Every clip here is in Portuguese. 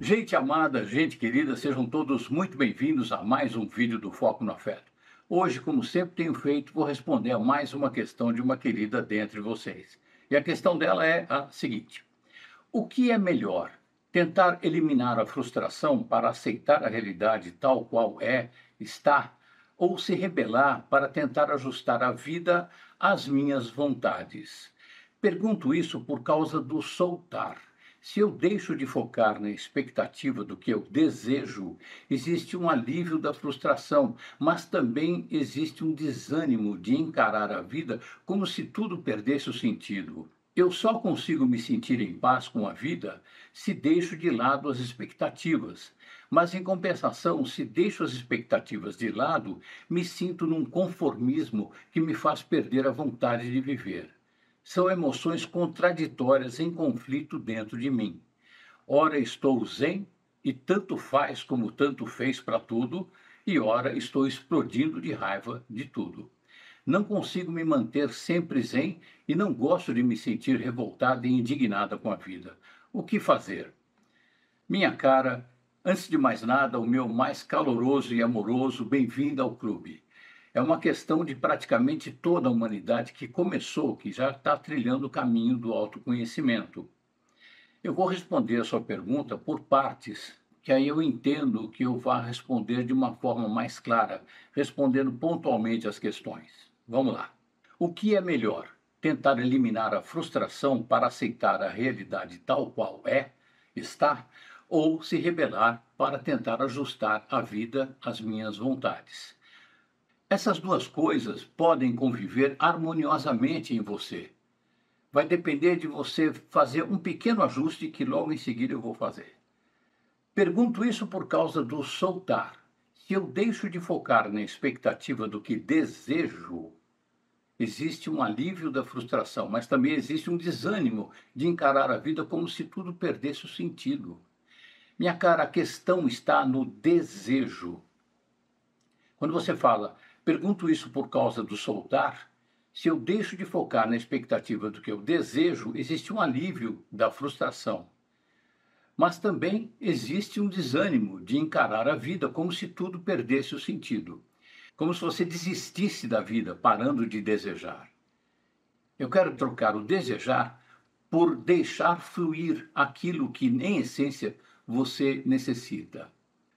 Gente amada, gente querida, sejam todos muito bem-vindos a mais um vídeo do Foco no Afeto. Hoje, como sempre tenho feito, vou responder a mais uma questão de uma querida dentre vocês. E a questão dela é a seguinte: o que é melhor? Tentar eliminar a frustração para aceitar a realidade tal qual está, ou se rebelar para tentar ajustar a vida às minhas vontades? Pergunto isso por causa do soltar. Se eu deixo de focar na expectativa do que eu desejo, existe um alívio da frustração, mas também existe um desânimo de encarar a vida como se tudo perdesse o sentido. Eu só consigo me sentir em paz com a vida se deixo de lado as expectativas. Mas, em compensação, se deixo as expectativas de lado, me sinto num conformismo que me faz perder a vontade de viver. São emoções contraditórias em conflito dentro de mim. Ora estou zen e tanto faz como tanto fez para tudo, e ora estou explodindo de raiva de tudo. Não consigo me manter sempre zen e não gosto de me sentir revoltada e indignada com a vida. O que fazer? Minha cara, antes de mais nada, o meu mais caloroso e amoroso bem-vindo ao clube. É uma questão de praticamente toda a humanidade que começou, que já está trilhando o caminho do autoconhecimento. Eu vou responder a sua pergunta por partes, que aí eu entendo que eu vá responder de uma forma mais clara, respondendo pontualmente as questões. Vamos lá. O que é melhor? Tentar eliminar a frustração para aceitar a realidade tal qual está, ou se rebelar para tentar ajustar a vida às minhas vontades? Essas duas coisas podem conviver harmoniosamente em você. Vai depender de você fazer um pequeno ajuste que logo em seguida eu vou fazer. Pergunto isso por causa do soltar. Se eu deixo de focar na expectativa do que desejo, existe um alívio da frustração, mas também existe um desânimo de encarar a vida como se tudo perdesse o sentido. Minha cara, a questão está no desejo. Quando você fala, pergunto isso por causa do soltar, se eu deixo de focar na expectativa do que eu desejo, existe um alívio da frustração. Mas também existe um desânimo de encarar a vida como se tudo perdesse o sentido. Como se você desistisse da vida, parando de desejar. Eu quero trocar o desejar por deixar fluir aquilo que, em essência, você necessita.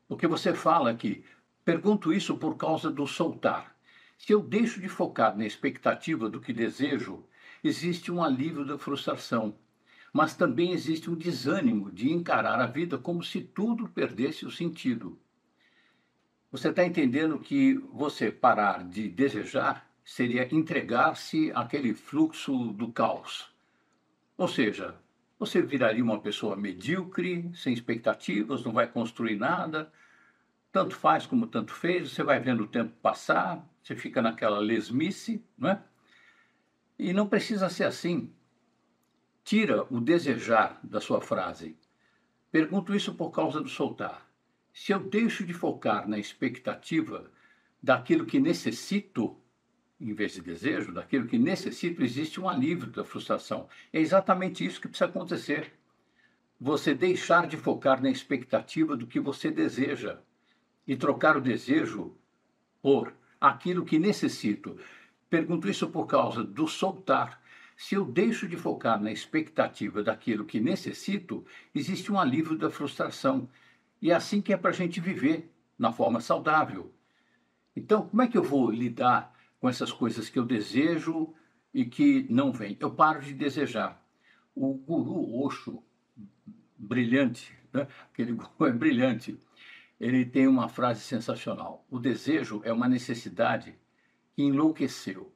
Porque você fala que pergunto isso por causa do soltar. Se eu deixo de focar na expectativa do que desejo, existe um alívio da frustração, mas também existe um desânimo de encarar a vida como se tudo perdesse o sentido. Você está entendendo que você parar de desejar seria entregar-se àquele fluxo do caos. Ou seja, você viraria uma pessoa medíocre, sem expectativas, não vai construir nada, tanto faz como tanto fez, você vai vendo o tempo passar, você fica naquela lesmice, não é? E não precisa ser assim. Tira o desejar da sua frase. Pergunto isso por causa do soltar. Se eu deixo de focar na expectativa daquilo que necessito, em vez de desejo, daquilo que necessito, existe um alívio da frustração. É exatamente isso que precisa acontecer. Você deixar de focar na expectativa do que você deseja e trocar o desejo por aquilo que necessito. Pergunto isso por causa do soltar. Se eu deixo de focar na expectativa daquilo que necessito, existe um alívio da frustração. E é assim que é para a gente viver, na forma saudável. Então, como é que eu vou lidar com essas coisas que eu desejo e que não vêm? Eu paro de desejar. O guru Osho, brilhante, né? Aquele guru é brilhante. Ele tem uma frase sensacional. O desejo é uma necessidade que enlouqueceu.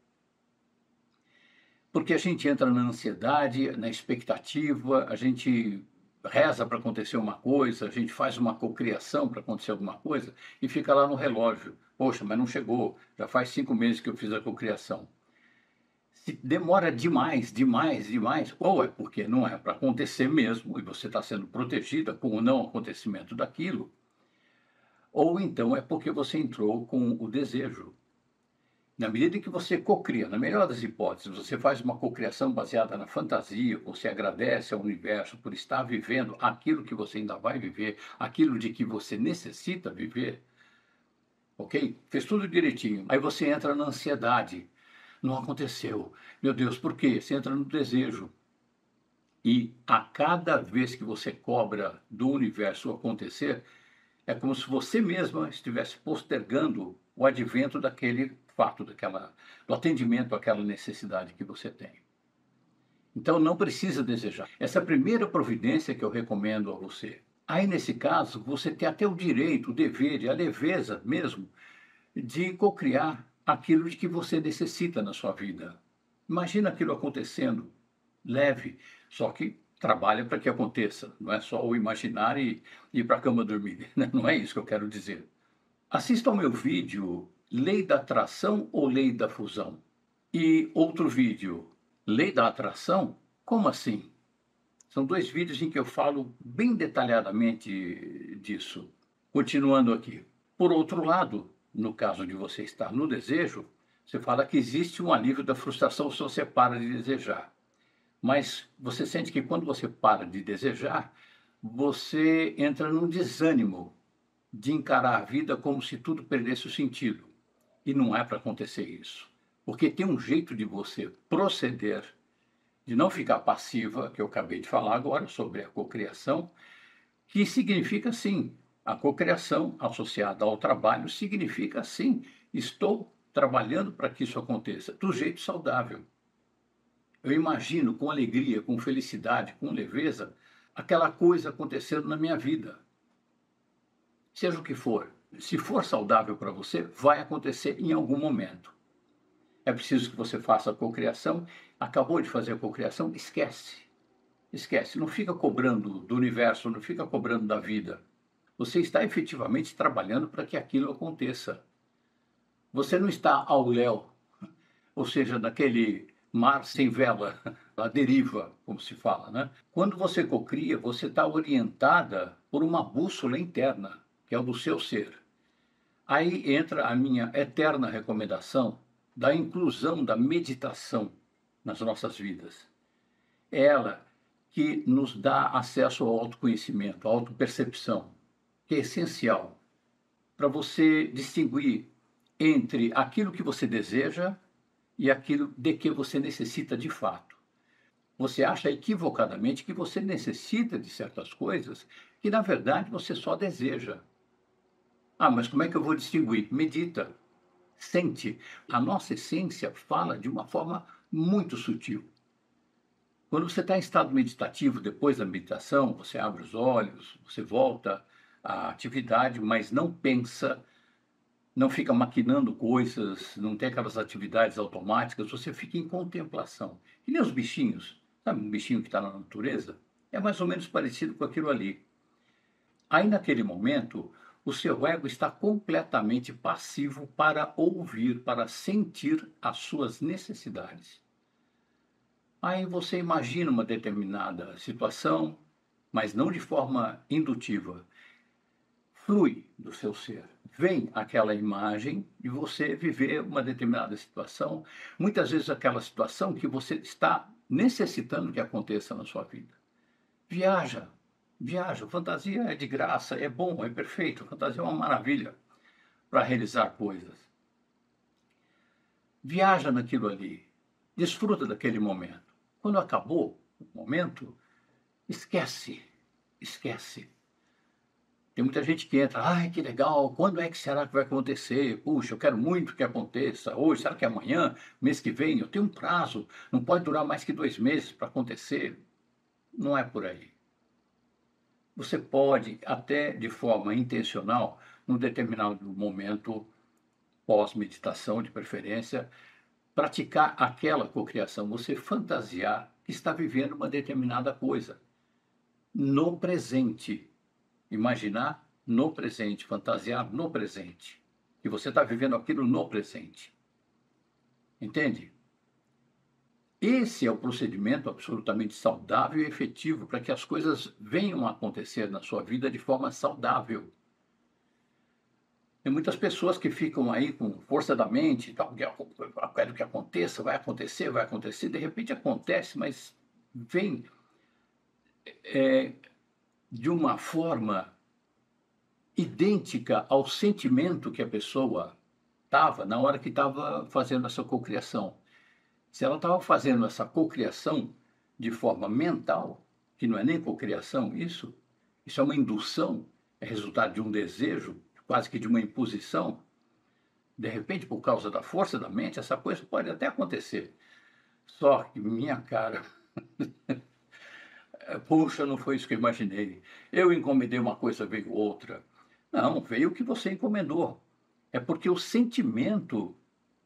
Porque a gente entra na ansiedade, na expectativa, a gente reza para acontecer uma coisa, a gente faz uma cocriação para acontecer alguma coisa e fica lá no relógio. Poxa, mas não chegou, já faz 5 meses que eu fiz a cocriação. Se demora demais, demais, demais, ou é porque não é para acontecer mesmo e você está sendo protegida com o não acontecimento daquilo, ou então é porque você entrou com o desejo. Na medida em que você cocria, na melhor das hipóteses, você faz uma cocriação baseada na fantasia, você agradece ao universo por estar vivendo aquilo que você ainda vai viver, aquilo de que você necessita viver, ok? Fez tudo direitinho. Aí você entra na ansiedade. Não aconteceu. Meu Deus, por quê? Você entra no desejo. E a cada vez que você cobra do universo acontecer, é como se você mesma estivesse postergando o advento daquele fato, do atendimento àquela necessidade que você tem. Então não precisa desejar. Essa é a primeira providência que eu recomendo a você. Aí, nesse caso, você tem até o direito, o dever e a leveza mesmo de cocriar aquilo de que você necessita na sua vida. Imagina aquilo acontecendo, leve, só que trabalha para que aconteça. Não é só o imaginar e ir para a cama dormir. Não é isso que eu quero dizer. Assista ao meu vídeo Lei da Atração ou Lei da Fusão? E outro vídeo, Lei da Atração? Como assim? São dois vídeos em que eu falo bem detalhadamente disso. Continuando aqui. Por outro lado, no caso de você estar no desejo, você fala que existe um alívio da frustração se você para de desejar. Mas você sente que quando você para de desejar, você entra num desânimo de encarar a vida como se tudo perdesse o sentido. E não é para acontecer isso. Porque tem um jeito de você proceder, de não ficar passiva, que eu acabei de falar agora sobre a cocriação, que significa sim, a cocriação associada ao trabalho significa sim, estou trabalhando para que isso aconteça, do jeito saudável. Eu imagino com alegria, com felicidade, com leveza, aquela coisa acontecendo na minha vida. Seja o que for, se for saudável para você, vai acontecer em algum momento. É preciso que você faça a cocriação. Acabou de fazer a cocriação, esquece. Esquece, não fica cobrando do universo, não fica cobrando da vida. Você está efetivamente trabalhando para que aquilo aconteça. Você não está ao léu, ou seja, naquele mar sem vela, a deriva, como se fala, né? Quando você cocria, você está orientada por uma bússola interna, que é o do seu ser. Aí entra a minha eterna recomendação da inclusão da meditação nas nossas vidas. É ela que nos dá acesso ao autoconhecimento, à autopercepção, que é essencial para você distinguir entre aquilo que você deseja e aquilo de que você necessita de fato. Você acha equivocadamente que você necessita de certas coisas que, na verdade, você só deseja. Ah, mas como é que eu vou distinguir? Medita, sente. A nossa essência fala de uma forma muito sutil. Quando você está em estado meditativo, depois da meditação, você abre os olhos, você volta à atividade, mas não pensa, não fica maquinando coisas, não tem aquelas atividades automáticas, você fica em contemplação. E nem os bichinhos, sabe um bichinho que está na natureza? É mais ou menos parecido com aquilo ali. Aí, naquele momento, o seu ego está completamente passivo para ouvir, para sentir as suas necessidades. Aí você imagina uma determinada situação, mas não de forma indutiva. Flui do seu ser. Vem aquela imagem de você viver uma determinada situação, muitas vezes aquela situação que você está necessitando que aconteça na sua vida. Viaja, viaja. Fantasia é de graça, é bom, é perfeito. Fantasia é uma maravilha para realizar coisas. Viaja naquilo ali, desfruta daquele momento. Quando acabou o momento, esquece, esquece. Tem muita gente que entra, ai, que legal, quando é que será que vai acontecer? Puxa, eu quero muito que aconteça hoje, será que é amanhã, mês que vem? Eu tenho um prazo, não pode durar mais que 2 meses para acontecer. Não é por aí. Você pode, até de forma intencional, num determinado momento, pós-meditação de preferência, praticar aquela cocriação, você fantasiar que está vivendo uma determinada coisa no presente. Imaginar no presente, fantasiar no presente. Que você está vivendo aquilo no presente. Entende? Esse é o procedimento absolutamente saudável e efetivo para que as coisas venham a acontecer na sua vida de forma saudável. Tem muitas pessoas que ficam aí com força da mente, tal, quero que aconteça, vai acontecer, de repente acontece, mas vem de uma forma idêntica ao sentimento que a pessoa estava na hora que estava fazendo essa cocriação. Se ela estava fazendo essa cocriação de forma mental, que não é nem cocriação, isso é uma indução, é resultado de um desejo, quase que de uma imposição. De repente, por causa da força da mente, essa coisa pode até acontecer. Só que, minha cara, puxa, não foi isso que eu imaginei. Eu encomendei uma coisa, veio outra. Não, veio o que você encomendou. É porque o sentimento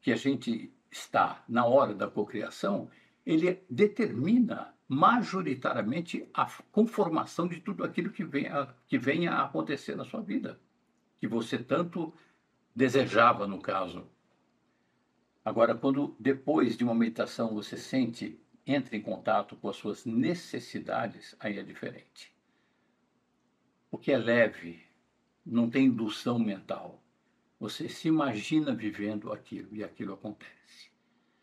que a gente está na hora da cocriação, ele determina majoritariamente a conformação de tudo aquilo que venha a acontecer na sua vida, que você tanto desejava, no caso. Agora, quando depois de uma meditação você entra em contato com as suas necessidades, aí é diferente. Porque é leve, não tem indução mental. Você se imagina vivendo aquilo e aquilo acontece.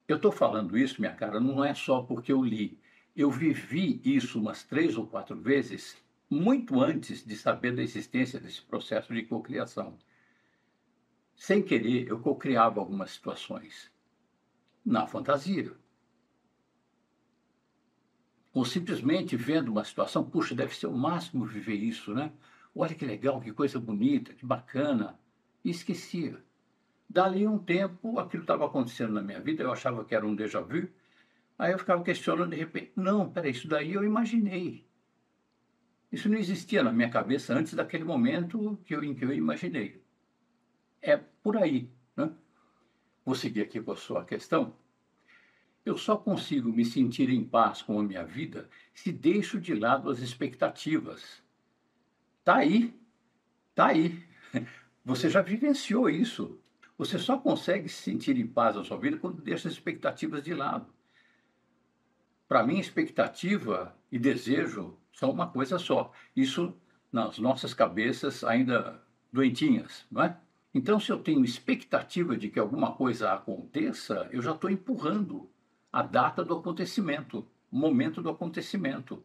Eu estou falando isso, minha cara, não é só porque eu li. Eu vivi isso umas 3 ou 4 vezes, muito antes de saber da existência desse processo de cocriação. Sem querer, eu cocriava algumas situações na fantasia. Ou simplesmente vendo uma situação, puxa, deve ser o máximo viver isso, né? Olha que legal, que coisa bonita, que bacana. E esquecia. Dali um tempo, aquilo estava acontecendo na minha vida, eu achava que era um déjà vu. Aí eu ficava questionando de repente, não, peraí, isso daí eu imaginei. Isso não existia na minha cabeça antes daquele momento em que eu imaginei. É por aí, né? Vou seguir aqui com a sua questão. Eu só consigo me sentir em paz com a minha vida se deixo de lado as expectativas. Tá aí, tá aí. Você já vivenciou isso. Você só consegue se sentir em paz na sua vida quando deixa as expectativas de lado. Para mim, expectativa e desejo são uma coisa só. Isso nas nossas cabeças ainda doentinhas, não é? Então, se eu tenho expectativa de que alguma coisa aconteça, eu já estou empurrando a data do acontecimento, o momento do acontecimento.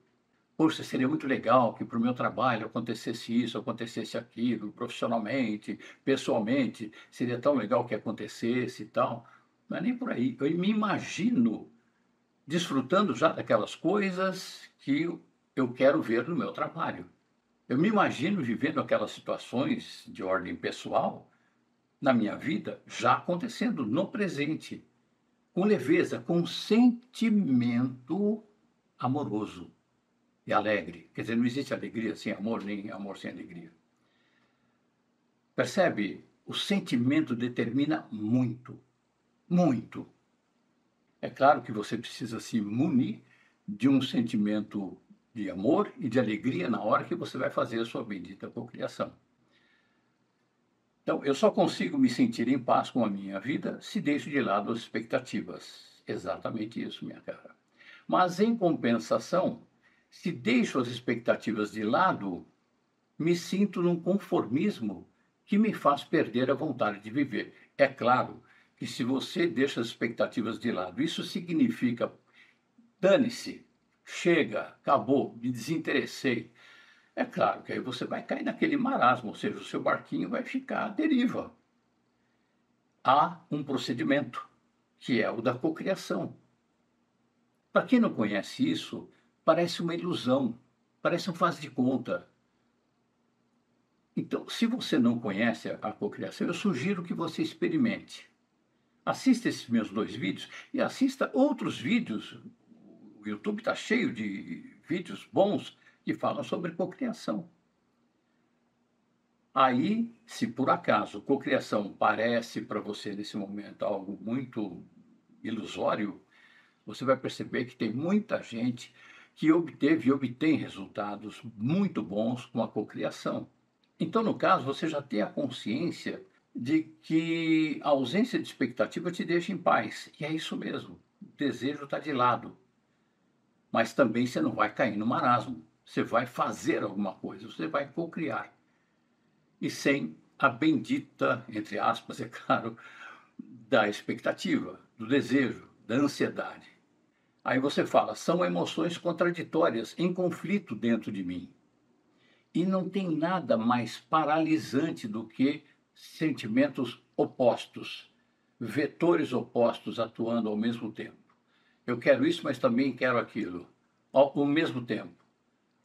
Poxa, seria muito legal que para o meu trabalho acontecesse isso, acontecesse aquilo, profissionalmente, pessoalmente, seria tão legal que acontecesse e tal. Não é nem por aí. Eu me imagino desfrutando já daquelas coisas que eu quero ver no meu trabalho. Eu me imagino vivendo aquelas situações de ordem pessoal na minha vida já acontecendo no presente, com leveza, com sentimento amoroso e alegre. Quer dizer, não existe alegria sem amor, nem amor sem alegria. Percebe? O sentimento determina muito, muito. É claro que você precisa se munir de um sentimento de amor e de alegria na hora que você vai fazer a sua bendita cocriação. Então, eu só consigo me sentir em paz com a minha vida se deixo de lado as expectativas. Exatamente isso, minha cara. Mas, em compensação, se deixo as expectativas de lado, me sinto num conformismo que me faz perder a vontade de viver. É claro que se você deixa as expectativas de lado, isso significa dane-se, chega, acabou, me desinteressei. É claro que aí você vai cair naquele marasmo, ou seja, o seu barquinho vai ficar à deriva. Há um procedimento, que é o da cocriação. Para quem não conhece isso, parece uma ilusão, parece um faz de conta. Então, se você não conhece a cocriação, eu sugiro que você experimente. Assista esses meus 2 vídeos e assista outros vídeos. O YouTube está cheio de vídeos bons que falam sobre cocriação. Aí, se por acaso cocriação parece para você nesse momento algo muito ilusório, você vai perceber que tem muita gente que obteve e obtém resultados muito bons com a cocriação. Então, no caso, você já tem a consciência de que a ausência de expectativa te deixa em paz. E é isso mesmo. O desejo está de lado. Mas também você não vai cair no marasmo. Você vai fazer alguma coisa, você vai cocriar. E sem a bendita, entre aspas, é claro, da expectativa, do desejo, da ansiedade. Aí você fala, são emoções contraditórias, em conflito dentro de mim. E não tem nada mais paralisante do que sentimentos opostos, vetores opostos atuando ao mesmo tempo. Eu quero isso, mas também quero aquilo, ao mesmo tempo.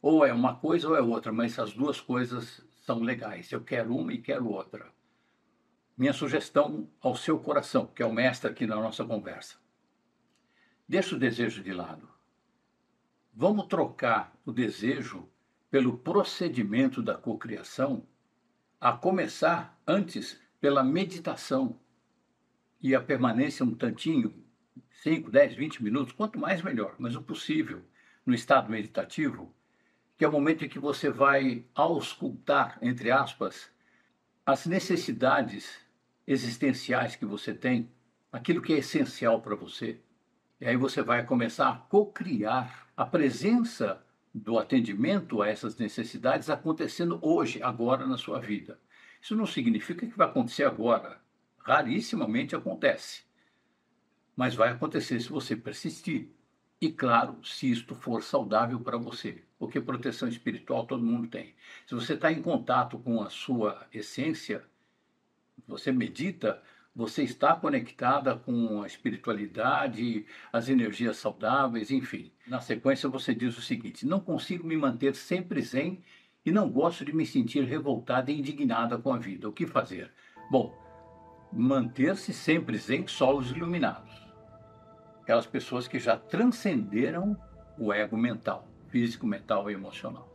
Ou é uma coisa ou é outra, mas as duas coisas são legais. Eu quero uma e quero outra. Minha sugestão ao seu coração, que é o mestre aqui na nossa conversa. Deixa o desejo de lado. Vamos trocar o desejo pelo procedimento da cocriação, a começar antes pela meditação e a permanência um tantinho, 5, 10, 20 minutos, quanto mais melhor, mas o possível, no estado meditativo, que é o momento em que você vai auscultar, entre aspas, as necessidades existenciais que você tem, aquilo que é essencial para você. E aí você vai começar a cocriar a presença do atendimento a essas necessidades acontecendo hoje, agora na sua vida. Isso não significa que vai acontecer agora. Rarissimamente acontece. Mas vai acontecer se você persistir. E claro, se isto for saudável para você, porque proteção espiritual todo mundo tem. Se você está em contato com a sua essência, você medita, você está conectada com a espiritualidade, as energias saudáveis, enfim. Na sequência você diz o seguinte, não consigo me manter sempre zen e não gosto de me sentir revoltada e indignada com a vida. O que fazer? Bom, manter-se sempre zen só os iluminados. Aquelas pessoas que já transcenderam o ego mental, físico, mental e emocional.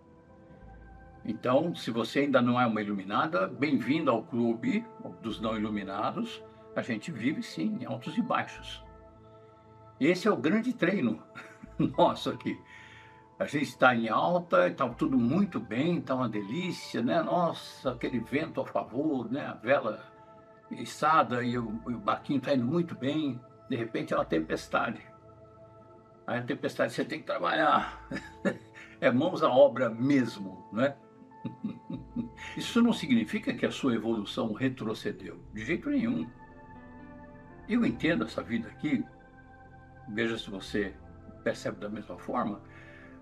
Então, se você ainda não é uma iluminada, bem-vindo ao clube dos não iluminados. A gente vive, sim, em altos e baixos. Esse é o grande treino nosso aqui. A gente está em alta, está tudo muito bem, está uma delícia, né? Nossa, aquele vento a favor, né? A vela içada e o barquinho está indo muito bem. De repente é uma tempestade. Aí a tempestade você tem que trabalhar. É mãos à obra mesmo, né? Isso não significa que a sua evolução retrocedeu, de jeito nenhum. Eu entendo essa vida aqui, veja se você percebe da mesma forma,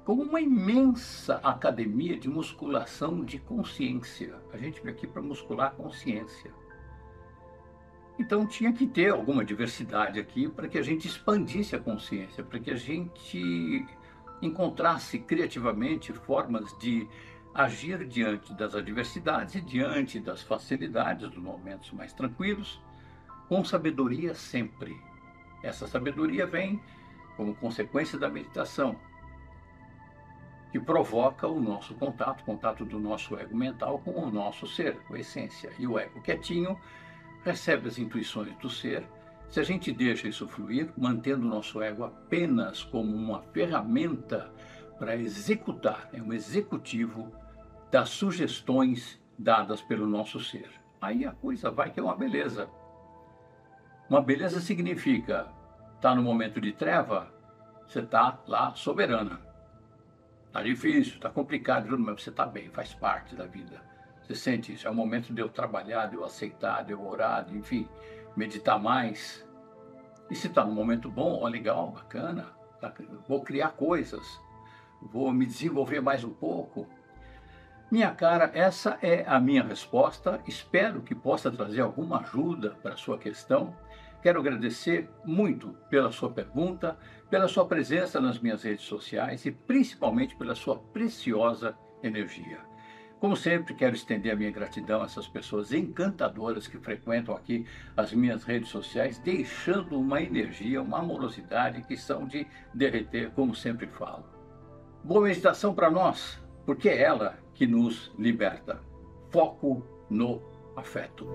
como uma imensa academia de musculação de consciência. A gente veio aqui para muscular a consciência. Então tinha que ter alguma diversidade aqui para que a gente expandisse a consciência, para que a gente encontrasse criativamente formas de agir diante das adversidades e diante das facilidades, dos momentos mais tranquilos, com sabedoria sempre. Essa sabedoria vem como consequência da meditação, que provoca o nosso contato, o contato do nosso ego mental com o nosso ser, com a essência. E o ego quietinho recebe as intuições do ser. Se a gente deixa isso fluir, mantendo o nosso ego apenas como uma ferramenta para executar, é um executivo das sugestões dadas pelo nosso ser. Aí a coisa vai que é uma beleza. Uma beleza significa, está no momento de treva, você está lá soberana. Está difícil, está complicado, mas você está bem, faz parte da vida. Você sente isso, é o momento de eu trabalhar, de eu aceitar, de eu orar, de, enfim, meditar mais. E se está no momento bom, ó, legal, bacana, vou criar coisas, vou me desenvolver mais um pouco. Minha cara, essa é a minha resposta. Espero que possa trazer alguma ajuda para a sua questão. Quero agradecer muito pela sua pergunta, pela sua presença nas minhas redes sociais e principalmente pela sua preciosa energia. Como sempre, quero estender a minha gratidão a essas pessoas encantadoras que frequentam aqui as minhas redes sociais, deixando uma energia, uma amorosidade que são de derreter, como sempre falo. Boa meditação para nós, porque é ela que nos liberta. Foco no afeto.